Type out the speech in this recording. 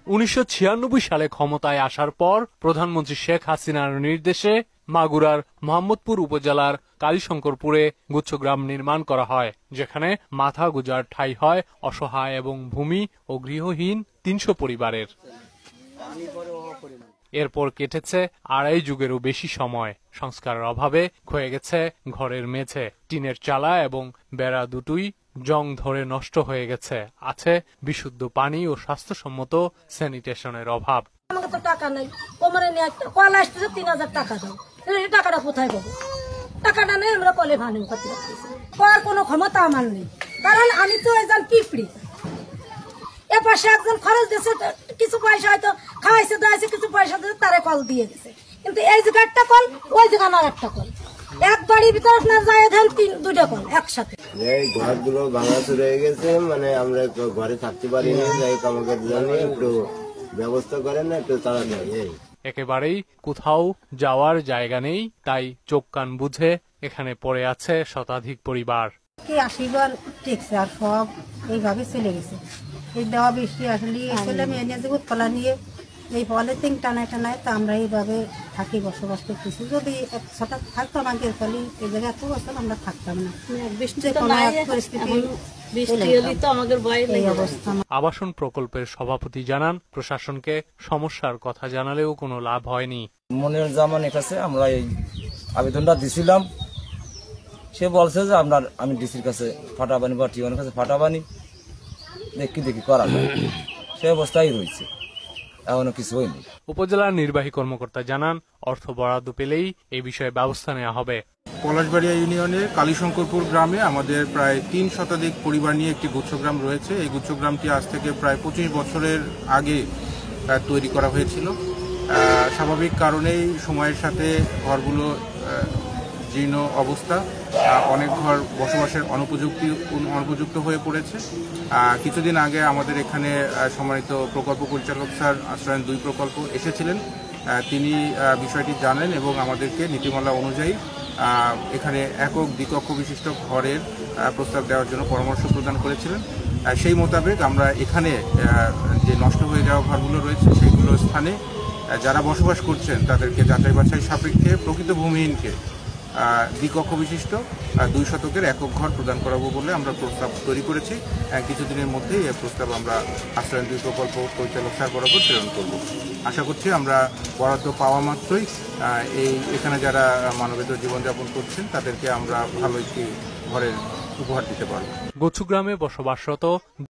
1996 সালে ক্ষমতায় আসার পর প্রধানমন্ত্রী শেখ হাসিনার নির্দেশে মাগুরার মোহাম্মদপুর উপজেলার কালীশঙ্করপুরে গুচ্ছগ্রাম নির্মাণ করা হয়, যেখানে মাথা গুঁজার ঠাঁই হয় অসহায় এবং ভূমি ও গৃহহীন 300 পরিবারের। এরপর কেটেছে আড়াই যুগেরও বেশি সময়। সংস্কারের অভাবে ক্ষয়ে গেছে ঘরের মেঝে, টিনের চালা এবং বেড়া দুটোই জং ধরে নষ্ট হয়ে গেছে। আছে বিশুদ্ধ পানি ও স্বাস্থ্যসম্মত স্যানিটেশনের অভাব। আমাকে তো টাকা নেই, ও মানে কল আসতেছে 3000 টাকা দাও, এই টাকাটা কোথায় পাবো? টাকাটা নেই, আমরা কলে ভাঙি করতে পারতেছি, করার কোনো ক্ষমতা আমার নেই, কারণ আমি তো একজন পিঁপড়ি। এ পাশে একজন খরচ দিয়েছে, কিছু পয়সা হয়তো খাওয়াইছে দাওয়াইছে, কিছু পয়সা দিয়ে তারে কল দিয়ে গেছে, কিন্তু এই জায়গা একটা কল, ওই জায়গা আমার একটা কল, এক বাড়ির ভিতরে আপনার যায় ধরেন 2টা কল একসাথে। এই ঘরগুলো ভাঙা শুরু হয়ে গেছে, মানে আমরা ঘরে থাকতে পারি না, যাই আমাদের জন্য একটু ব্যবস্থা করেন না, একটু তাড়াতাড়ি। একেবারেই কোথাও যাওয়ার জায়গা নেই, তাই চোখ কান বুঝে এখানে পড়ে আছে শতাধিক পরিবার। কি 80 ঘর টেকছে আর সব এইভাবে চলে গেছে। এই দেওয়া বৃষ্টি আসলে ছেলে মেয়ে নিয়ে যে উৎপালা নিয়ে এই পলিথিন টানায় টানায়, তো আমরা এইভাবে থাকি, বসবাস করতেছি। যদি একসাথে থাকতাম আগের ফলে এই জায়গায় এত বছর আমরা থাকতাম না। আবাসন প্রকল্পের সভাপতি জানান, প্রশাসনকে সমস্যার কথা জানালেও কোনো লাভ হয়নি। মনির জামানের কাছে আমরা এই আবেদনটা দিছিলাম, সে বলছে যে আমি ডিসির কাছে ফাটাবানি বা টিওনের কাছে ফাটাবানি, দেখি করা যায়, সে অবস্থায় রয়েছে, এখনো কিছু হয়নি। উপজেলার নির্বাহী কর্মকর্তা জানান, অর্থ বরাদ্দ পেলেই এই বিষয়ে ব্যবস্থা নেওয়া হবে। পলাশবাড়িয়া ইউনিয়নের কালীশঙ্করপুর গ্রামে আমাদের প্রায় 3 শতাধিক পরিবার নিয়ে একটি গুচ্ছগ্রাম রয়েছে। এই গুচ্ছগ্রামটি আজ থেকে প্রায় 25 বছরের আগে তৈরি করা হয়েছিল। স্বাভাবিক কারণেই সময়ের সাথে ঘরগুলো জীর্ণ অবস্থা, অনেক ঘর বসবাসের অনুপযুক্ত হয়ে পড়েছে। কিছুদিন আগে আমাদের এখানে সম্মানিত প্রকল্প পরিচালক স্যার আশ্রয়ন 2 প্রকল্প এসেছিলেন, তিনি বিষয়টি জানেন এবং আমাদেরকে নীতিমালা অনুযায়ী এখানে একক দ্বিকক্ষ বিশিষ্ট ঘরের প্রস্তাব দেওয়ার জন্য পরামর্শ প্রদান করেছিলেন। সেই মোতাবেক আমরা এখানে যে নষ্ট হয়ে যাওয়া ঘরগুলো রয়েছে সেইগুলোর স্থানে যারা বসবাস করছেন তাদেরকে যাচাই বাছাই সাপেক্ষে প্রকৃত ভূমিহীনকে দ্বিকক্ষ বিশিষ্ট 2 শতকের একক ঘর প্রদান করাবো বলে আমরা প্রস্তাব তৈরি করেছি। কিছুদিনের মধ্যেই এই প্রস্তাব আমরা আশ্রয়ন 2 প্রকল্প পরিচালক স্যার বরাবর প্রেরণ করব। আশা করছি আমরা বরাদ্দ পাওয়া মাত্রই এখানে যারা মানবেতর জীবনযাপন করছেন তাদেরকে আমরা ভালো একটি ঘরের উপহার দিতে পারব। গুচ্ছগ্রামে বসবাসরত